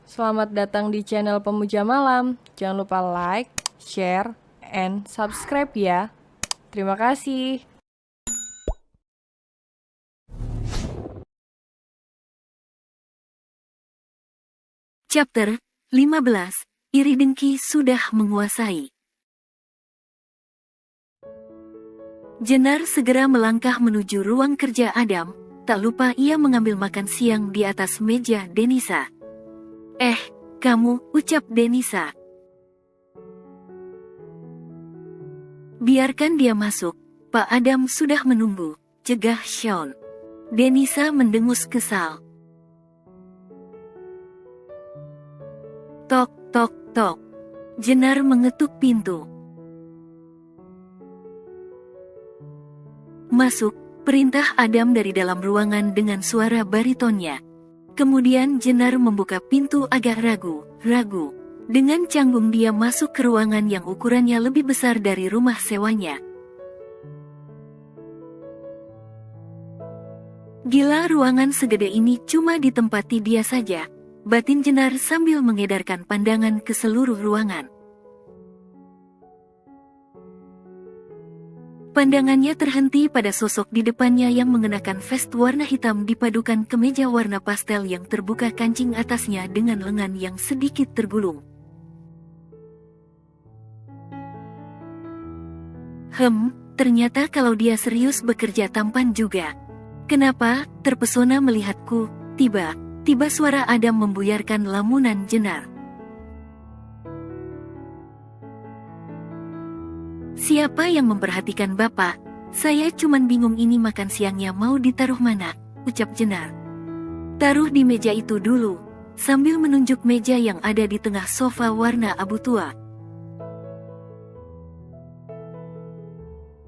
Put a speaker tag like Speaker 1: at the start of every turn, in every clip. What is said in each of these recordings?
Speaker 1: Selamat datang di channel Pemuja Malam. Jangan lupa like, share, and subscribe ya. Terima kasih.
Speaker 2: Chapter 15. Iri dengki sudah menguasai. Jenar segera melangkah menuju ruang kerja Adam, tak lupa ia mengambil makan siang di atas meja Denisa. Kamu, ucap Denisa. Biarkan dia masuk, Pak Adam sudah menunggu, cegah Sean. Denisa mendengus kesal. Tok, tok, tok. Jenar mengetuk pintu. Masuk, perintah Adam dari dalam ruangan dengan suara baritonnya. Kemudian Jenar membuka pintu agak ragu. Dengan canggung dia masuk ke ruangan yang ukurannya lebih besar dari rumah sewanya. Gila, ruangan segede ini cuma ditempati dia saja, batin Jenar sambil mengedarkan pandangan ke seluruh ruangan. Pandangannya terhenti pada sosok di depannya yang mengenakan vest warna hitam dipadukan kemeja warna pastel yang terbuka kancing atasnya dengan lengan yang sedikit tergulung. Ternyata kalau dia serius bekerja tampan juga. Kenapa, terpesona melihatku, tiba suara Adam membuyarkan lamunan Jenar. Siapa yang memperhatikan Bapak? Saya cuman bingung ini makan siangnya mau ditaruh mana, ucap Jenar. Taruh di meja itu dulu, sambil menunjuk meja yang ada di tengah sofa warna abu tua.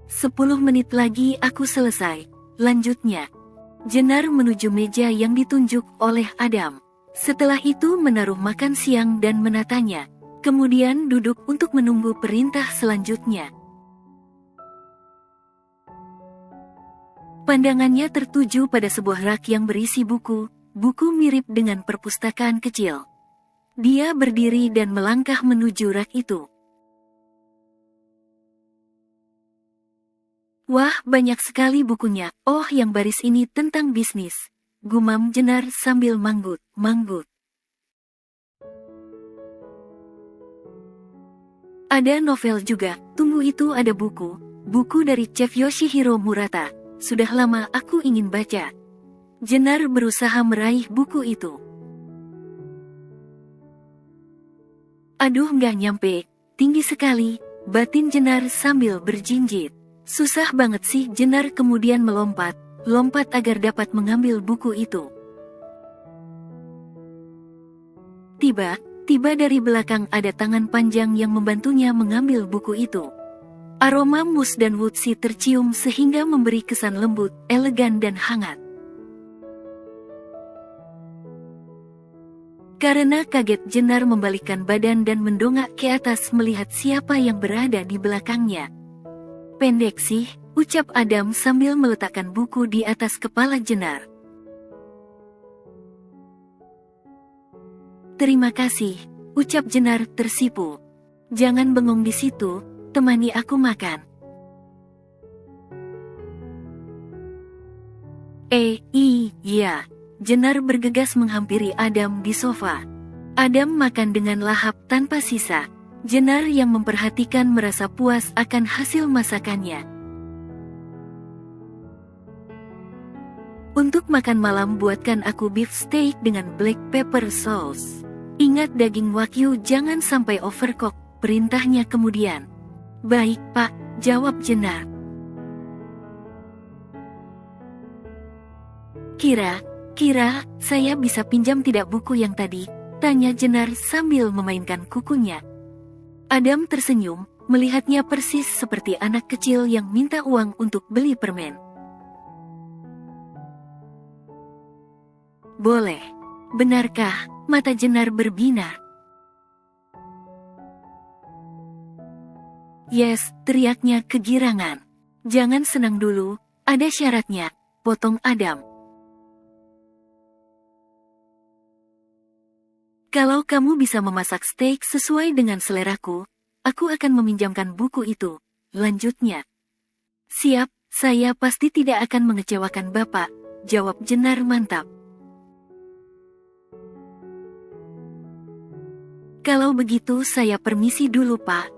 Speaker 2: 10 menit lagi aku selesai, lanjutnya. Jenar menuju meja yang ditunjuk oleh Adam. Setelah itu menaruh makan siang dan menatanya, kemudian duduk untuk menunggu perintah selanjutnya. Pandangannya tertuju pada sebuah rak yang berisi buku mirip dengan perpustakaan kecil. Dia berdiri dan melangkah menuju rak itu. Wah, banyak sekali bukunya. Oh, yang baris ini tentang bisnis, gumam Jenar sambil manggut. Ada novel juga, tunggu itu ada buku dari Chef Yoshihiro Murata. Sudah lama aku ingin baca. Jenar berusaha meraih buku itu. Aduh, nggak nyampe, tinggi sekali, batin Jenar sambil berjinjit. Susah banget sih. Jenar kemudian melompat agar dapat mengambil buku itu. Tiba dari belakang ada tangan panjang yang membantunya mengambil buku itu. Aroma mus dan woodsy tercium sehingga memberi kesan lembut, elegan dan hangat. Karena kaget, Jenar membalikkan badan dan mendongak ke atas melihat siapa yang berada di belakangnya. Pendek sih, ucap Adam sambil meletakkan buku di atas kepala Jenar. Terima kasih, ucap Jenar tersipu. Jangan bengong di situ, temani aku makan. Iya. Jenar bergegas menghampiri Adam di sofa. Adam makan dengan lahap tanpa sisa. Jenar yang memperhatikan merasa puas akan hasil masakannya. Untuk makan malam buatkan aku beef steak dengan black pepper sauce. Ingat daging wagyu jangan sampai overcook, perintahnya kemudian. Baik Pak, jawab Jenar. Kira, saya bisa pinjam tidak buku yang tadi? Tanya Jenar sambil memainkan kukunya. Adam tersenyum, melihatnya persis seperti anak kecil yang minta uang untuk beli permen. Boleh. Benarkah? Mata Jenar berbinar. Yes, teriaknya kegirangan. Jangan senang dulu, ada syaratnya, potong Adam. Kalau kamu bisa memasak steak sesuai dengan seleraku, aku akan meminjamkan buku itu. Lanjutnya. Siap, saya pasti tidak akan mengecewakan Bapak, jawab Jenar mantap. Kalau begitu saya permisi dulu Pak.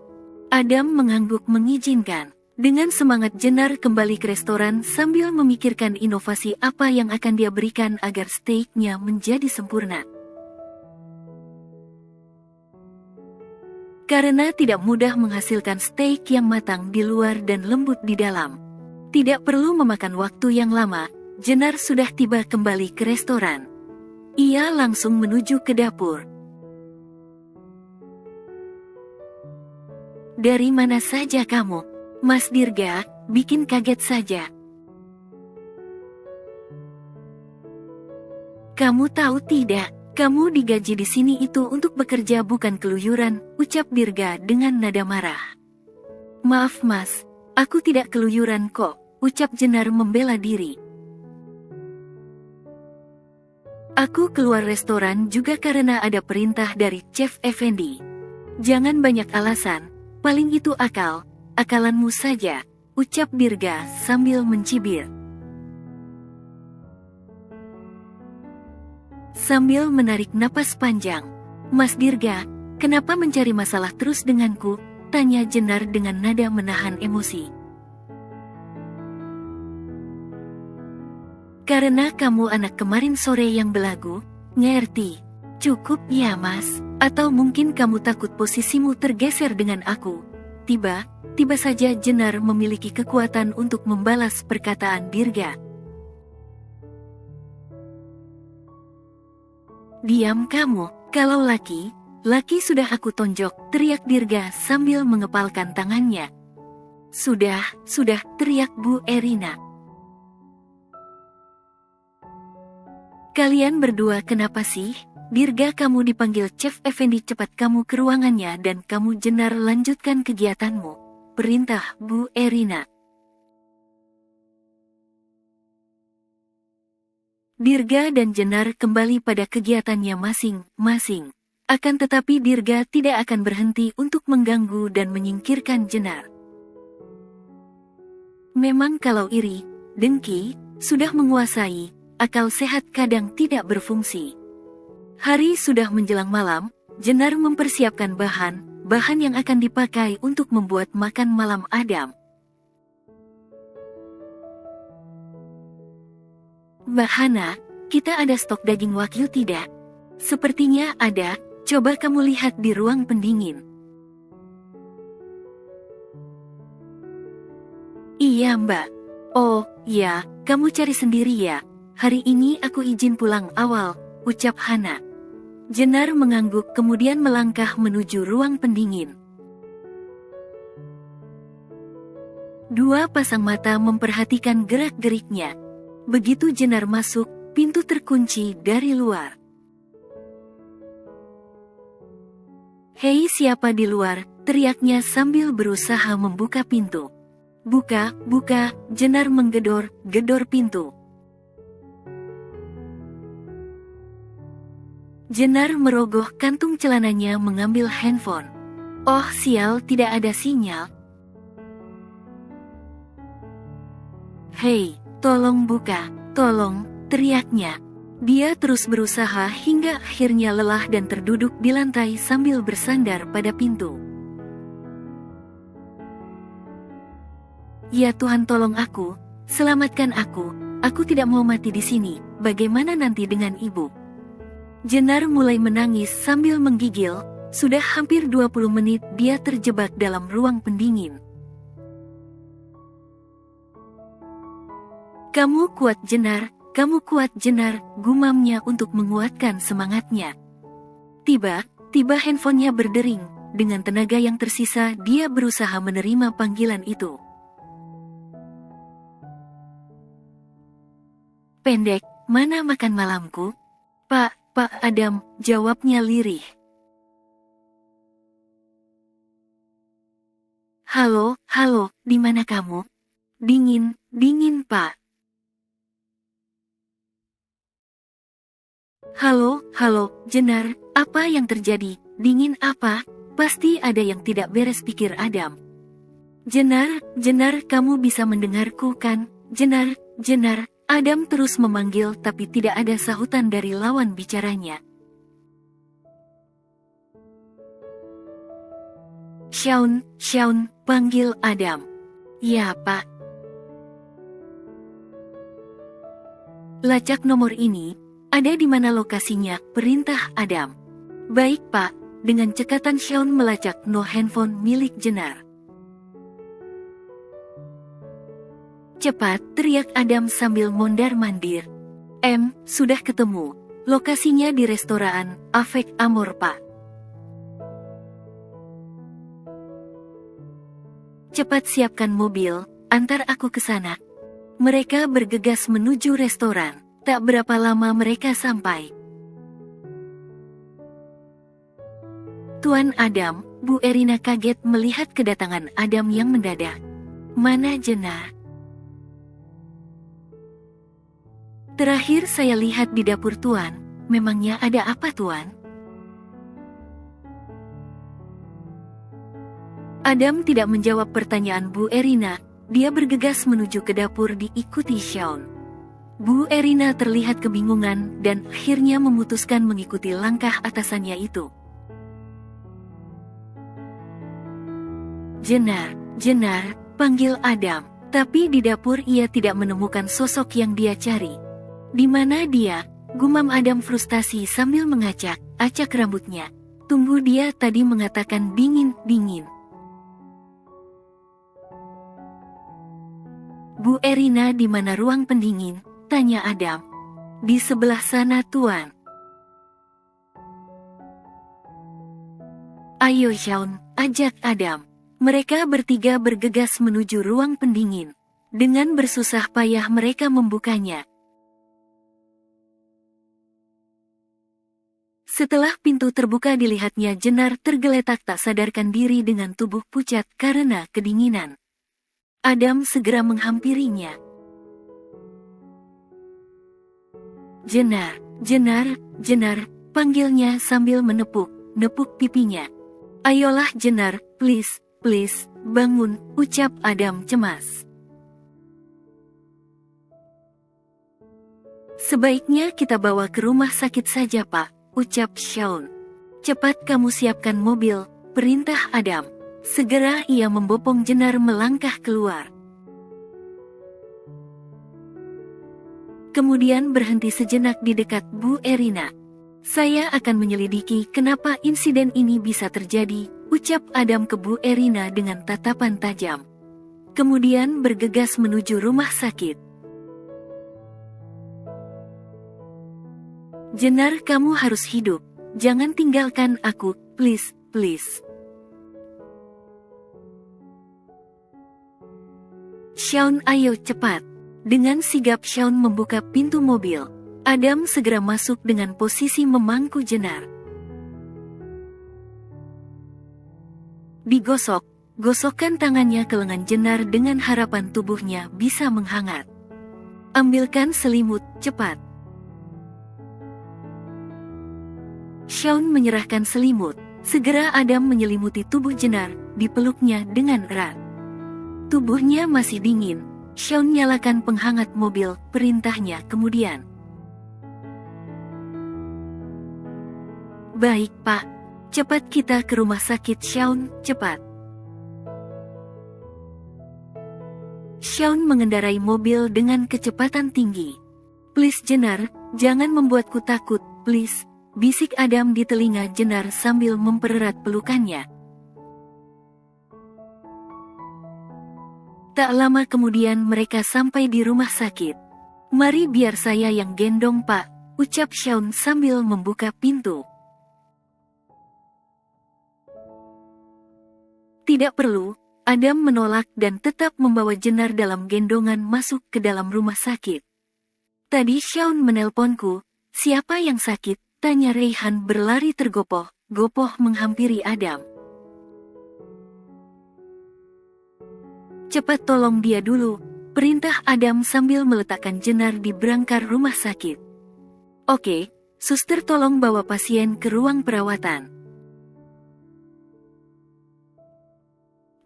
Speaker 2: Adam mengangguk mengizinkan. Dengan semangat Jenar kembali ke restoran sambil memikirkan inovasi apa yang akan dia berikan agar steaknya menjadi sempurna. Karena tidak mudah menghasilkan steak yang matang di luar dan lembut di dalam. Tidak perlu memakan waktu yang lama, Jenar sudah tiba kembali ke restoran. Ia langsung menuju ke dapur. Dari mana saja kamu? Mas Dirga, bikin kaget saja. Kamu tahu tidak, kamu digaji di sini itu untuk bekerja bukan keluyuran, ucap Dirga dengan nada marah. Maaf mas, aku tidak keluyuran kok, ucap Jenar membela diri. Aku keluar restoran juga karena ada perintah dari Chef Effendi. Jangan banyak alasan, paling itu akalanmu saja, ucap Dirga sambil mencibir. Sambil menarik napas panjang, Mas Dirga, kenapa mencari masalah terus denganku? Tanya Jenar dengan nada menahan emosi. Karena kamu anak kemarin sore yang belagu, ngerti? Cukup ya mas, atau mungkin kamu takut posisimu tergeser dengan aku? Tiba saja Jenar memiliki kekuatan untuk membalas perkataan Dirga. Diam kamu, kalau laki sudah aku tonjok, teriak Dirga sambil mengepalkan tangannya. Sudah, teriak Bu Erina. Kalian berdua kenapa sih? Dirga, kamu dipanggil Chef Effendi, cepat kamu ke ruangannya dan kamu Jenar lanjutkan kegiatanmu. Perintah Bu Erina. Dirga dan Jenar kembali pada kegiatannya masing-masing. Akan tetapi Dirga tidak akan berhenti untuk mengganggu dan menyingkirkan Jenar. Memang kalau iri, dengki, sudah menguasai, akal sehat kadang tidak berfungsi. Hari sudah menjelang malam, Jenar mempersiapkan bahan yang akan dipakai untuk membuat makan malam Adam. Mbak Hana, kita ada stok daging wagyu tidak? Sepertinya ada, coba kamu lihat di ruang pendingin. Iya mbak. Oh, ya, kamu cari sendiri ya. Hari ini aku izin pulang awal, ucap Hana. Jenar mengangguk kemudian melangkah menuju ruang pendingin. Dua pasang mata memperhatikan gerak-geriknya. Begitu Jenar masuk, pintu terkunci dari luar. Hei, siapa di luar? Teriaknya sambil berusaha membuka pintu. Buka, Jenar menggedor pintu. Jenar merogoh kantung celananya mengambil handphone. Oh sial, tidak ada sinyal. Hei, tolong buka, tolong, teriaknya. Dia terus berusaha hingga akhirnya lelah dan terduduk di lantai sambil bersandar pada pintu. Ya Tuhan, tolong aku, selamatkan aku tidak mau mati di sini, bagaimana nanti dengan ibu? Jenar mulai menangis sambil menggigil, sudah hampir 20 menit dia terjebak dalam ruang pendingin. Kamu kuat Jenar, gumamnya untuk menguatkan semangatnya. Tiba handphonenya berdering, dengan tenaga yang tersisa dia berusaha menerima panggilan itu. Pendek, mana makan malamku? Pak Adam, jawabnya lirih. Halo, di mana kamu? Dingin, Pak. Halo, halo, Jenar, apa yang terjadi? Dingin apa? Pasti ada yang tidak beres, pikir Adam. Jenar, kamu bisa mendengarku kan? Jenar, Adam terus memanggil tapi tidak ada sahutan dari lawan bicaranya. Shaun, panggil Adam. Ya, Pak. Lacak nomor ini, ada di mana lokasinya? Perintah Adam. Baik, Pak. Dengan cekatan Shaun melacak no handphone milik Jenar. Cepat, teriak Adam sambil mondar-mandir. Sudah ketemu. Lokasinya di restoran Avec Amour, Pak. Cepat siapkan mobil, antar aku ke sana. Mereka bergegas menuju restoran. Tak berapa lama mereka sampai. Tuan Adam, Bu Erina kaget melihat kedatangan Adam yang mendadak. Mana Jenar? Terakhir saya lihat di dapur Tuan. Memangnya ada apa, Tuan? Adam tidak menjawab pertanyaan Bu Erina. Dia bergegas menuju ke dapur diikuti Shaun. Bu Erina terlihat kebingungan dan akhirnya memutuskan mengikuti langkah atasannya itu. Jenar, panggil Adam. Tapi di dapur ia tidak menemukan sosok yang dia cari. Di mana dia? Gumam Adam frustasi sambil acak rambutnya. Tunggu, dia tadi mengatakan dingin. Bu Erina, di mana ruang pendingin? Tanya Adam. Di sebelah sana, Tuan. Ayo Shaun, ajak Adam. Mereka bertiga bergegas menuju ruang pendingin. Dengan bersusah payah mereka membukanya. Setelah pintu terbuka dilihatnya Jenar tergeletak tak sadarkan diri dengan tubuh pucat karena kedinginan. Adam segera menghampirinya. Jenar, panggilnya sambil menepuk pipinya. Ayolah Jenar, please, bangun, ucap Adam cemas. Sebaiknya kita bawa ke rumah sakit saja, Pak, ucap Shaun. Cepat kamu siapkan mobil, perintah Adam. Segera ia membopong Jenar melangkah keluar. Kemudian berhenti sejenak di dekat Bu Erina. Saya akan menyelidiki kenapa insiden ini bisa terjadi, ucap Adam ke Bu Erina dengan tatapan tajam. Kemudian bergegas menuju rumah sakit. Jenar, kamu harus hidup. Jangan tinggalkan aku, please. Shaun, ayo cepat. Dengan sigap Shaun membuka pintu mobil. Adam segera masuk dengan posisi memangku Jenar. Gosokkan tangannya ke lengan Jenar dengan harapan tubuhnya bisa menghangat. Ambilkan selimut, cepat. Shaun menyerahkan selimut. Segera Adam menyelimuti tubuh Jenar, dipeluknya dengan erat. Tubuhnya masih dingin. Shaun nyalakan penghangat mobil, perintahnya kemudian. Baik, Pak. Cepat kita ke rumah sakit, Shaun, cepat. Shaun mengendarai mobil dengan kecepatan tinggi. Please Jenar, jangan membuatku takut, please, bisik Adam di telinga Jenar sambil mempererat pelukannya. Tak lama kemudian mereka sampai di rumah sakit. Mari biar saya yang gendong, Pak, ucap Shaun sambil membuka pintu. Tidak perlu, Adam menolak dan tetap membawa Jenar dalam gendongan masuk ke dalam rumah sakit. Tadi Shaun menelponku, siapa yang sakit? Tanya Reyhan berlari tergopoh menghampiri Adam. Cepat tolong dia dulu, perintah Adam sambil meletakkan Jenar di berangkar rumah sakit. Oke, Suster, tolong bawa pasien ke ruang perawatan.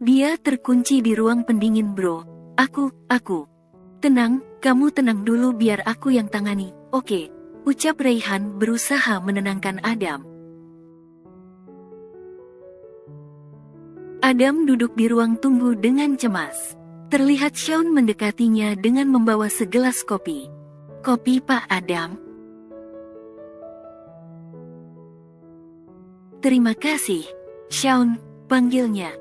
Speaker 2: Dia terkunci di ruang pendingin, bro. Aku. Tenang, kamu tenang dulu biar aku yang tangani, oke? Ucap Rayhan berusaha menenangkan Adam. Adam duduk di ruang tunggu dengan cemas. Terlihat Shaun mendekatinya dengan membawa segelas kopi. Kopi, Pak Adam. Terima kasih, Shaun, panggilnya.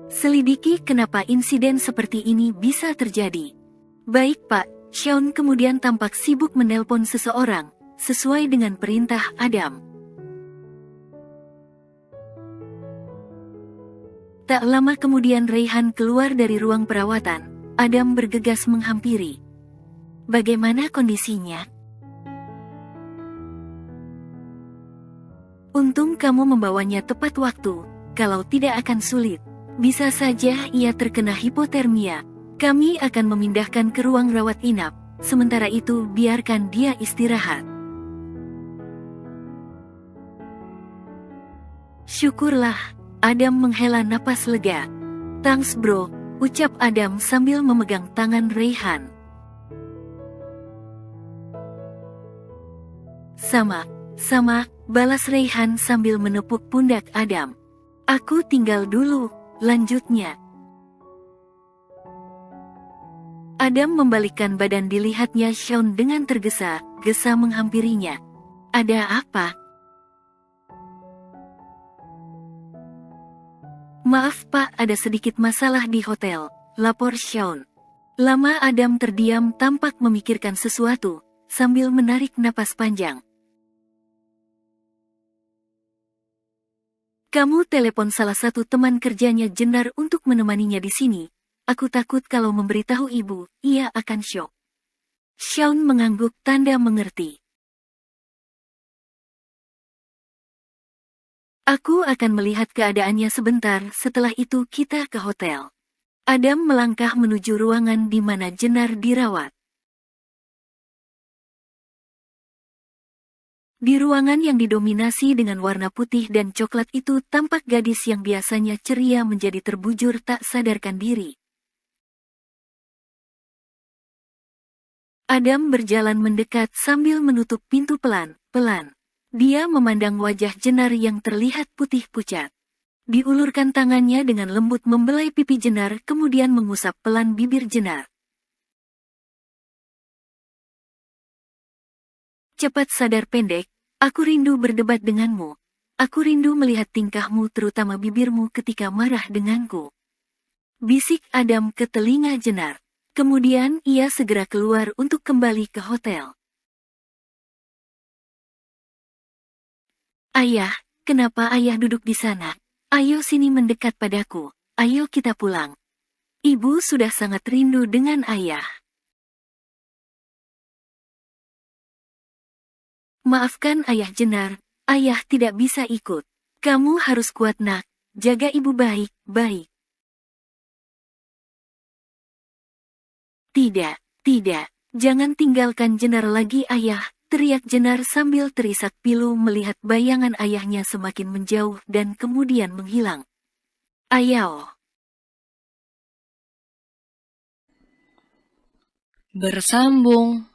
Speaker 2: Selidiki kenapa insiden seperti ini bisa terjadi. Baik, Pak. Shaun kemudian tampak sibuk menelpon seseorang, sesuai dengan perintah Adam. Tak lama kemudian Rayhan keluar dari ruang perawatan. Adam bergegas menghampiri. Bagaimana kondisinya? Untung kamu membawanya tepat waktu, kalau tidak akan sulit. Bisa saja ia terkena hipotermia. Kami akan memindahkan ke ruang rawat inap, sementara itu biarkan dia istirahat. Syukurlah, Adam menghela napas lega. Thanks bro, ucap Adam sambil memegang tangan Rayhan. Sama, balas Rayhan sambil menepuk pundak Adam. Aku tinggal dulu, lanjutnya. Adam membalikkan badan, dilihatnya Shaun dengan tergesa-gesa menghampirinya. Ada apa? Maaf Pak, ada sedikit masalah di hotel, lapor Shaun. Lama Adam terdiam, tampak memikirkan sesuatu, sambil menarik napas panjang. Kamu telepon salah satu teman kerjanya Jennar untuk menemaninya di sini. Aku takut kalau memberitahu ibu, ia akan syok. Shaun mengangguk tanda mengerti. Aku akan melihat keadaannya sebentar, setelah itu kita ke hotel. Adam melangkah menuju ruangan di mana Jennar dirawat. Di ruangan yang didominasi dengan warna putih dan coklat itu tampak gadis yang biasanya ceria menjadi terbujur tak sadarkan diri. Adam berjalan mendekat sambil menutup pintu pelan-pelan. Dia memandang wajah Jennar yang terlihat putih pucat. Diulurkan tangannya dengan lembut membelai pipi Jennar, kemudian mengusap pelan bibir Jennar. Cepat sadar pendek, aku rindu berdebat denganmu. Aku rindu melihat tingkahmu, terutama bibirmu ketika marah denganku. Bisik Adam ke telinga Jennar. Kemudian ia segera keluar untuk kembali ke hotel. Ayah, kenapa ayah duduk di sana? Ayo sini mendekat padaku, ayo kita pulang. Ibu sudah sangat rindu dengan ayah. Maafkan ayah Jennar, ayah tidak bisa ikut. Kamu harus kuat nak, jaga ibu baik-baik. Tidak, jangan tinggalkan Jennar lagi ayah, teriak Jennar sambil terisak pilu melihat bayangan ayahnya semakin menjauh dan kemudian menghilang. Ayo.
Speaker 1: Bersambung.